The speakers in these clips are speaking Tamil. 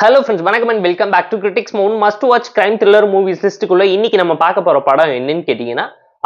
Hello friends, வணக்கம் and welcome back to Critics Moon must watch crime thriller movies லிஸ்ட்டுக்குள்ள இன்னைக்கு நம்ம பார்க்க போற படம் என்னன்னு கேட்டீங்கன்னா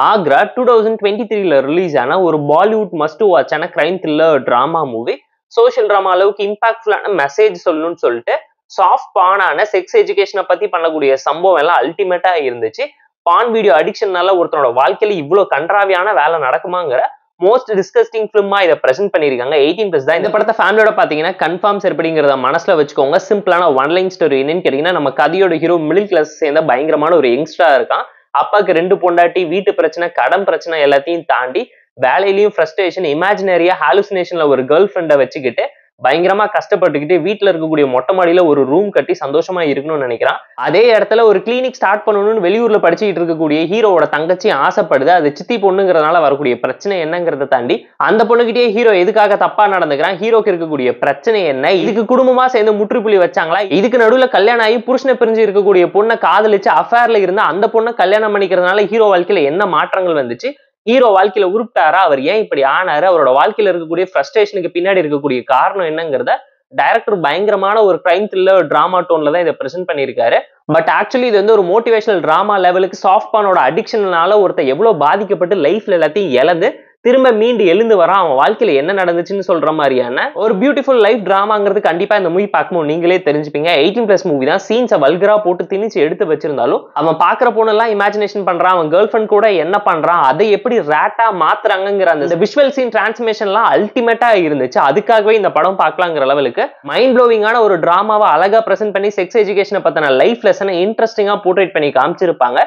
ஆக்ரா 2023ல ரிலீஸ் ஆன ஒரு பாலிவுட் மஸ்ட் வாட்சான crime thriller drama movie. Social drama அளவுக்கு இம்பாக்ட்ஃபுல்லான மெசேஜ் சொல்லணும்னு சொல்லிட்டு சாஃப்ட் பானான செக்ஸ் எஜுகேஷனை பத்தி பண்ணக்கூடிய சம்பவம் எல்லாம் அல்டிமேட்டா இருந்துச்சு. பான் வீடியோ அடிக்ஷன்னால ஒருத்தனோட வாழ்க்கையில இவ்வளவு கன்றாவியான வேலை நடக்குமாங்கிற மோஸ்ட் டிஸ்கஸ்டிங் ஃபிலிமா இதை பிரசென்ட் பண்ணிருக்காங்க. 18+ தான். இந்த படத்தை ஃபேமிலியோட பாத்தீங்கன்னா கன்ஃபார்ம் சரிப்படிங்கிறத மனசுல வச்சுக்கோங்க. சிம்பிளான ஒன் லைன் ஸ்டோரி என்னன்னு கேட்டீங்கன்னா, நம்ம கதையோட ஹீரோ மிடில் கிளாஸ் சேர்ந்த பயங்கரமான ஒரு யங்ஸ்டரா இருக்கான். அப்பாவுக்கு 2 பொண்டாட்டி, வீட்டு பிரச்சனை, கடன் பிரச்சனை எல்லாத்தையும் தாண்டி வேலையிலயும் ஃப்ரஸ்ட்ரேஷன், இமேஜினரியா ஹாலுசினேஷன்ல ஒரு கேர்ள் ஃப்ரெண்டை வச்சுக்கிட்டு பயங்கரமா கஷ்டப்பட்டுக்கிட்டு வீட்டுல இருக்கக்கூடிய மொட்டை மாடியில ஒரு ரூம் கட்டி சந்தோஷமா இருக்கணும்னு நினைக்கிறான். அதே இடத்துல ஒரு கிளினிக் ஸ்டார்ட் பண்ணணும்னு வெளியூர்ல படிச்சுக்கிட்டு இருக்கக்கூடிய ஹீரோவோட தங்கச்சி ஆசைப்படுது. அது சித்தி பொண்ணுங்கிறதுனால வரக்கூடிய பிரச்சனை என்னங்கிறத தாண்டி அந்த பொண்ணுகிட்டே ஹீரோ எதுக்காக தப்பா நடந்துக்கிறான், ஹீரோக்கு இருக்கக்கூடிய பிரச்சனை என்ன, இதுக்கு குடும்பமா சேர்ந்து முற்றுப்புள்ளி வச்சாங்களா, இதுக்கு நடுவுல கல்யாணம் ஆகி புருஷனை பிரிஞ்சு இருக்கக்கூடிய பொண்ணை காதலிச்சு அஃபேர்ல இருந்து அந்த பொண்ணை கல்யாணம் பண்ணிக்கிறதுனால ஹீரோ வாழ்க்கையில என்ன மாற்றங்கள் வந்துச்சு, ஹீரோ வாழ்க்கையில உருப்பிட்டாரா, அவர் ஏன் இப்படி ஆனாரு, அவரோட வாழ்க்கையில இருக்கக்கூடிய ஃப்ரஸ்ட்ரேஷனுக்கு பின்னாடி இருக்கக்கூடிய காரணம் என்னங்கிறத டைரக்டர் பயங்கரமான ஒரு கிரைம் த்ரில்லர் டிராமா டோன்ல தான் இதை பிரசென்ட் பண்ணியிருக்காரு. பட் ஆக்சுவலி இது வந்து ஒரு மோட்டிவேஷனல் டிராமா லெவலுக்கு சாஃப்ட் பானோட அடிக்ஷனால ஒருத்தர் எவ்வளவு பாதிக்கப்பட்டு லைஃப்ல எல்லாத்தையும் இழந்து திரும்ப மீண்டு எழுந்து வரான், அவன் வாழ்க்கையில என்ன நடந்துச்சுன்னு சொல்ற மாதிரியான ஒரு பியூட்டிஃபுல் லைஃப் டிராமாங்கிறது கண்டிப்பா இந்த மூவி பார்க்கும்போது நீங்களே தெரிஞ்சுப்பீங்க. 18+ மூவி தான். சீன்ஸை வல்கரா போட்டு திணிச்சு எடுத்து வச்சிருந்தாலும் அவன் பாக்குற பொண்ணெல்லாம் இமேஜினேஷன் பண்றான், அவன் கேர்ள் ஃப்ரெண்ட் கூட என்ன பண்றான், அதை எப்படி ரேட்டா மாத்துறாங்கிற அந்த விஷுவல் சீன் டிரான்ஸ்மிஷன்லாம் அல்டிமேட்டா இருந்துச்சு. அதுக்காகவே இந்த படம் பார்க்கலாங்கிற லெவலுக்கு மைண்ட் ப்ளோவிங்கான ஒரு டிராமாவை அழகா பிரசென்ட் பண்ணி செக்ஸ் எஜுகேஷனை பத்தின லைஃப் லெசனை இன்ட்ரெஸ்டிங்கா போர்ட்ரேட் பண்ணி காமிச்சிருப்பாங்க.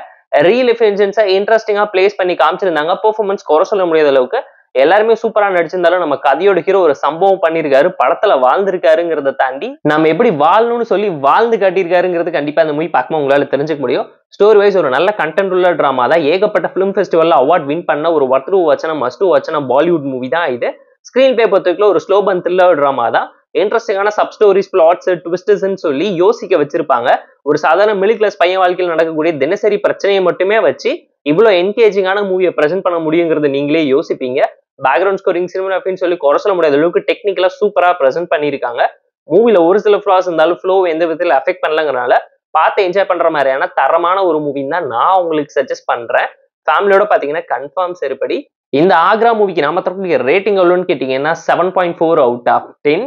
ரியல் எஃபென்ஷன்ஸை இன்ட்ரெஸ்டிங்கா பிளேஸ் பண்ணி காமிச்சிருந்தாங்க. பெர்ஃபார்மன்ஸ் குறை சொல்ல முடியாத அளவுக்கு எல்லாருமே சூப்பரா நடிச்சிருந்தாலும் நம்ம கதையோட ஹீரோ ஒரு சம்பவம் பண்ணிருக்காரு, படத்துல வாழ்ந்திருக்காருங்கிறத தாண்டி நம்ம எப்படி வாழணும்னு சொல்லி வாழ்ந்து காட்டியிருக்காருங்கிறது கண்டிப்பா இந்த மூவி பார்க்கும்போது உங்களால தெரிஞ்சுக்க முடியும். ஸ்டோரி வைஸ் ஒரு நல்ல கண்டென்ட் உள்ள டிராமா தான். ஏகப்பட்ட பிலிம் ஃபெஸ்டிவல்ல அவார்ட் வின் பண்ண ஒரு ஒர்த் வாட்சான மஸ்ட் வாட்சான பாலிவுட் மூவி தான் இது. ஸ்கிரீன் பிளே பொறுத்தவரைக்கும் ஒரு ஸ்லோ பர்ன் த்ரில்லர் டிராமா தான். இன்ட்ரெஸ்டிங்கான சப் ஸ்டோரிஸ், பிளாட்ஸ், ட்விஸ்ட்ஸ்ன்னு சொல்லி யோசிக்க வச்சிருப்பாங்க. ஒரு சாதாரண மிடில் கிளாஸ் பையன் வாழ்க்கையில் நடக்கக்கூடிய தினசரி பிரச்சனையை மட்டுமே வச்சு இவ்வளவு என்கேஜிங்கான மூவியை பிரசென்ட் பண்ண முடியுங்கிறது நீங்களே யோசிப்பீங்க. பேக்ரவுண்ட் ஸ்கோரிங், சினிமாட்டோகிராஃபின்னு சொல்லி குறை சொல்ல முடியாத அளவுக்கு டெக்னிக்கலா சூப்பரா பிரசென்ட் பண்ணியிருக்காங்க. மூவில ஒரு சில ஃபிளாஸ் இருந்தாலும் ஃப்ளோ எந்த விதத்தில் அஃபெக்ட் பண்ணலங்கிறனால பார்த்து என்ஜாய் பண்ற மாதிரியான தரமான ஒரு மூவின்னு தான் நான் உங்களுக்கு சஜஸ்ட் பண்றேன். ஃபேமிலியோட பாத்தீங்கன்னா கன்ஃபார்ம் சரிப்படி. இந்த ஆக்ரா மூவிக்கு நாம தரக்கூடிய ரேட்டிங் எவ்வளோன்னு கேட்டீங்கன்னா 7.4 out of 10.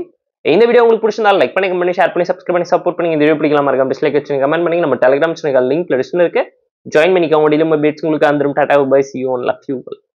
இந்த வீடியோ உங்களுக்கு பிடிச்சிருந்தாலும் லைக் பண்ணி, கமெண்ட் பண்ணி, ஷேர் பண்ணி, சப்ஸ்கிரைப் பண்ணி சப்போர்ட் பண்ணி. இந்த வீடியோ பிடிக்கலாம் மறக்காம டிஸ்லைக் வச்சு கமெண்ட் பண்ணி. நம்ம டெலிகிராம் சேனல் லிங்க் டிஸ்கிரிப்ஷன்ல இருக்கு, ஜாயின் பண்ணிக்கோங்க. டெய்லி அப்டேட்ஸ் உங்களுக்கு வந்துரும். Tata bye, see you, love you.